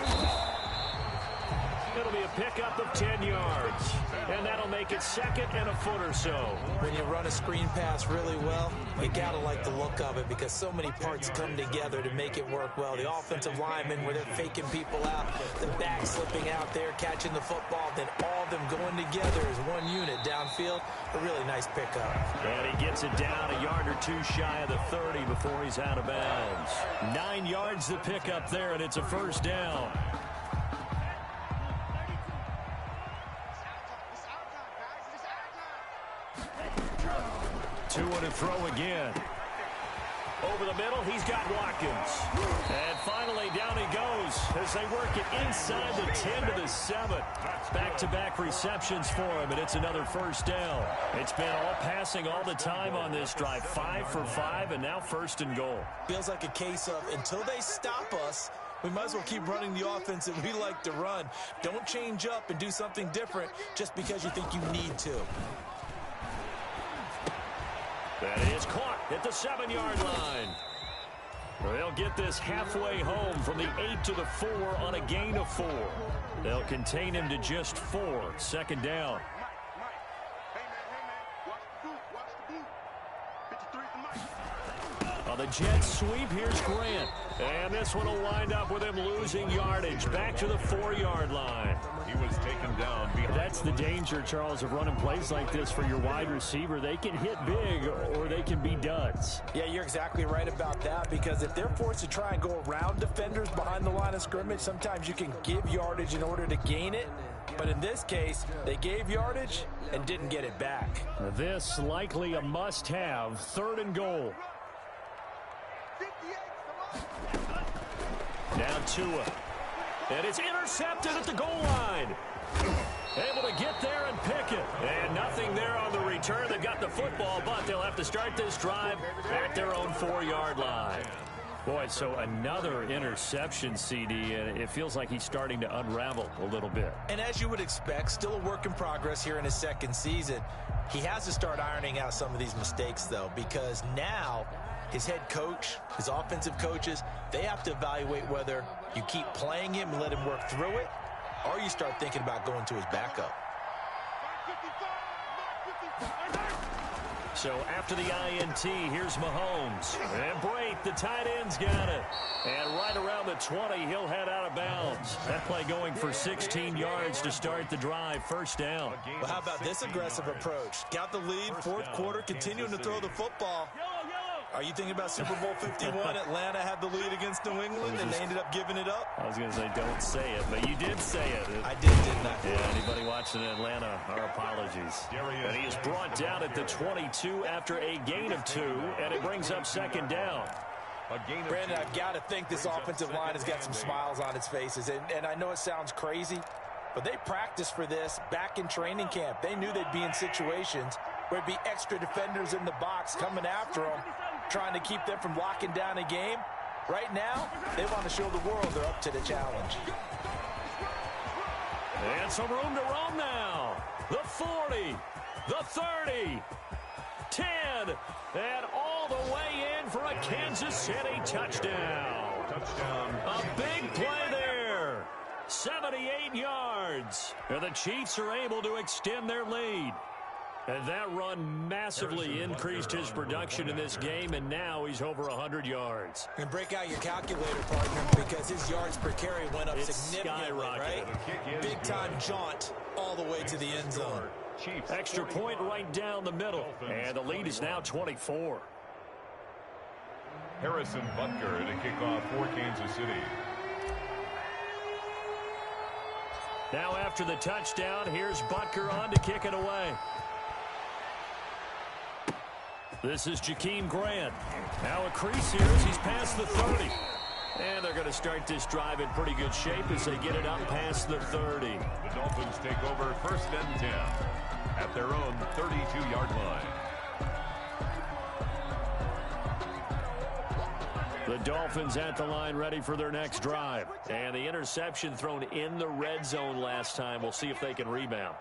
It'll be a pickup of 10 yards. And that'll make it 2nd and a foot or so. When you run a screen pass really well, you got to like the look of it because so many parts come together to make it work well. The offensive linemen where they're faking people out, the back slipping out there, catching the football, then all of them going together as one unit downfield. A really nice pickup. And he gets it down a yard or 2 shy of the 30 before he's out of bounds. 9 yards to pick up there, and it's a first down. Two to throw again. Over the middle, he's got Watkins. And finally, down he goes as they work it inside the 10 to the 7. Back-to-back receptions for him, and it's another first down. It's been all passing all the time on this drive. 5 for 5, and now 1st and goal. Feels like a case of until they stop us, we might as well keep running the offense that we like to run. Don't change up and do something different just because you think you need to. That is caught at the 7-yard line. They'll get this halfway home from the 8 to the 4 on a gain of 4. They'll contain him to just 4. 2nd down. On the jet sweep, here's Grant. And this one will wind up with him losing yardage. Back to the 4-yard line. He was taken down behind. That's the danger, Charles, of running plays like this for your wide receiver. They can hit big or they can be duds. Yeah, you're exactly right about that because if they're forced to try and go around defenders behind the line of scrimmage, sometimes you can give yardage in order to gain it. But in this case, they gave yardage and didn't get it back. This likely a must-have. 3rd and goal. Now Tua. And it's intercepted at the goal line. Able to get there and pick it. And nothing there on the return. They've got the football, but they'll have to start this drive at their own 4-yard line. Boy, so another interception, CD, and it feels like he's starting to unravel a little bit. And as you would expect, still a work in progress here in his 2nd season. He has to start ironing out some of these mistakes, though, because now his head coach, his offensive coaches, they have to evaluate whether you keep playing him and let him work through it, or you start thinking about going to his backup. So after the INT, here's Mahomes. And Brate, the tight end's got it. And right around the 20, he'll head out of bounds. That play going for 16 yards to start the drive. 1st down. Well, how about this aggressive approach? Got the lead, 4th quarter, continuing to throw the football. Are you thinking about Super Bowl 51? Atlanta had the lead against New England, and they ended up giving it up? I was going to say, don't say it, but you did say it. I did, didn't I? Yeah, anybody watching in Atlanta, our apologies. And he is brought down at the 22 after a gain of 2, and it brings up 2nd down. Brandon, I've got to think this offensive line has got some smiles on its faces, and I know it sounds crazy, but they practiced for this back in training camp. They knew they'd be in situations where there'd be extra defenders in the box coming after them, trying to keep them from locking down a game. Right now, they want to show the world they're up to the challenge. And some room to roam now. The 40, the 30, 10, and all the way in for a Kansas City touchdown. A big play there. 78 yards. And the Chiefs are able to extend their lead. And that run massively increased his production in this game, and now he's over 100 yards. And break out your calculator, partner, because his yards per carry went up significantly, right? Big-time jaunt all the way to the end zone. Extra point right down the middle, and the lead is now 24. Harrison Butker to kick off for Kansas City. Now after the touchdown, here's Butker on to kick it away. This is Jakeem Grant. Now a crease here as he's past the 30. And they're going to start this drive in pretty good shape as they get it up past the 30. The Dolphins take over 1st and 10 at their own 32-yard line. The Dolphins at the line ready for their next drive. And the interception thrown in the red zone last time. We'll see if they can rebound.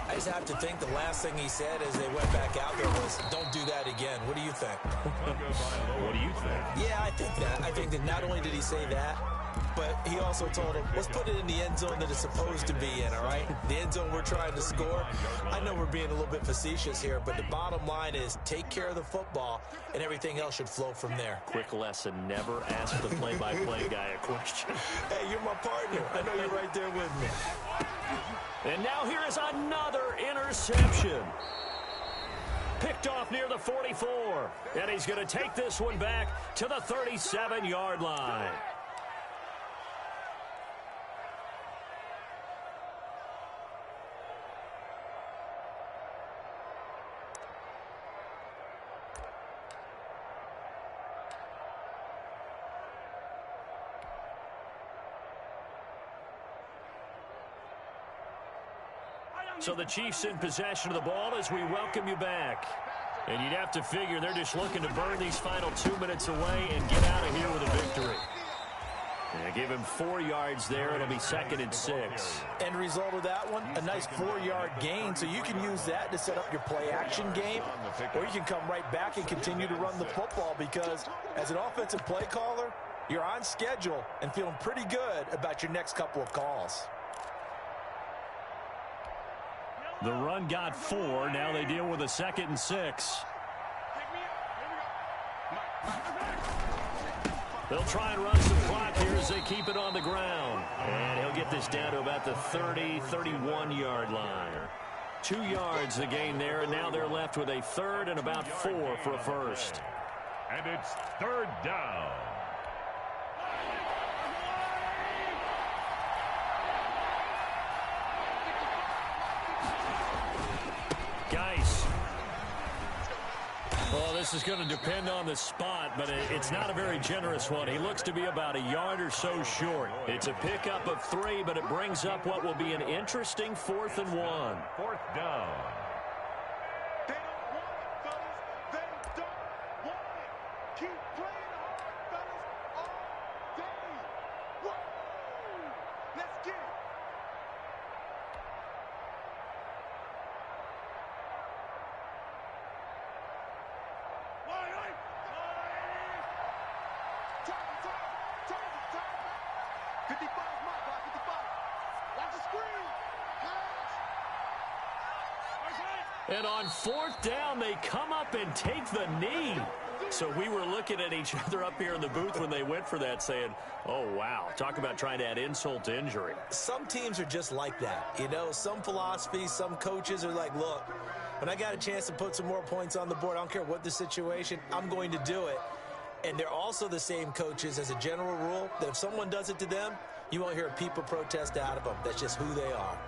I just have to think the last thing he said as they went back out there was, don't do that again. What do you think? What do you think? Yeah, I think that. I think that not only did he say that, but he also told him, let's put it in the end zone that it's supposed to be in, all right? The end zone we're trying to score. I know we're being a little bit facetious here, but the bottom line is take care of the football, and everything else should flow from there. Quick lesson, never ask the play-by-play guy a question. Hey, you're my partner. I know you're right there with me. And now here is another interception. Picked off near the 44. And he's going to take this one back to the 37-yard line. So the Chiefs in possession of the ball as we welcome you back. And you'd have to figure they're just looking to burn these final 2 minutes away and get out of here with a victory. Yeah, give him 4 yards there. It'll be 2nd and 6. End result of that one, a nice 4-yard gain. So you can use that to set up your play-action game, or you can come right back and continue to run the football because as an offensive play caller, you're on schedule and feeling pretty good about your next couple of calls. The run got 4. Now they deal with a 2nd and 6. They'll try and run some clock here as they keep it on the ground. And he'll get this down to about the 30, 31-yard line. 2 yards the gain there, and now they're left with a 3rd and about 4 for a first. And it's 3rd down. Well, this is going to depend on the spot, but it's not a very generous one. He looks to be about a yard or so short. It's a pickup of 3, but it brings up what will be an interesting 4th and 1. 4th down. They don't want it, fellas. They don't want it. Keep playing hard, fellas, all day. Whoa! Let's get it. And on 4th down, they come up and take the knee. So we were looking at each other up here in the booth when they went for that saying, oh, wow, talk about trying to add insult to injury. Some teams are just like that. You know, some philosophies, some coaches are like, look, when I got a chance to put some more points on the board, I don't care what the situation, I'm going to do it. And they're also the same coaches as a general rule that if someone does it to them, you won't hear a people protest out of them. That's just who they are.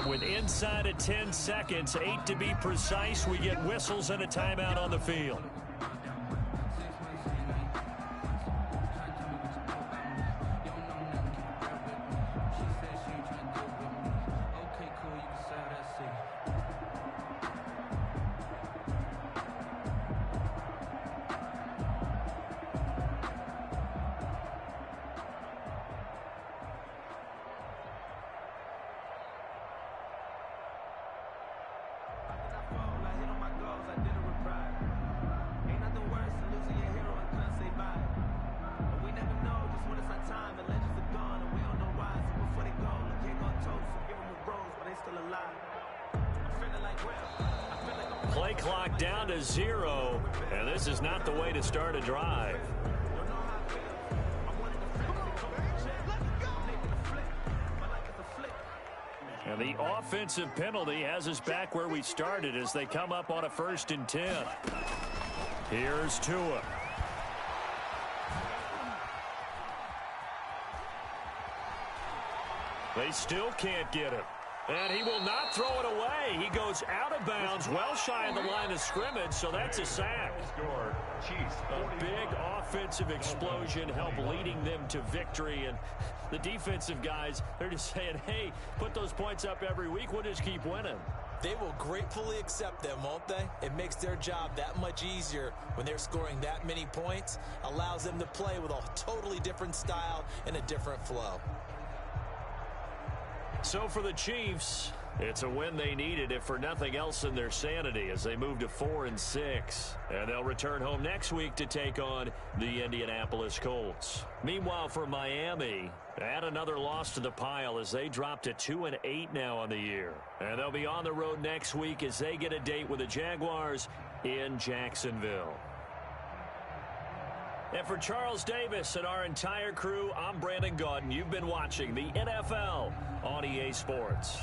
With inside of 10 seconds, 8 to be precise, we get whistles and a timeout on the field. Play clock down to 0, and this is not the way to start a drive. And the offensive penalty has us back where we started as they come up on a 1st and 10. Here's Tua. They still can't get him. And he will not throw it away. He goes out of bounds, well shy of the line of scrimmage, so that's a sack. Score, Chiefs. A big offensive explosion helped leading them to victory. And the defensive guys, they're just saying, hey, put those points up every week. We'll just keep winning. They will gratefully accept them, won't they? It makes their job that much easier when they're scoring that many points, allows them to play with a totally different style and a different flow. So for the Chiefs, it's a win they needed, if for nothing else in their sanity, as they move to 4-6. And they'll return home next week to take on the Indianapolis Colts. Meanwhile, for Miami, add another loss to the pile as they drop to 2-8 now on the year. And they'll be on the road next week as they get a date with the Jaguars in Jacksonville. And for Charles Davis and our entire crew, I'm Brandon Gaudin. You've been watching the NFL on EA Sports.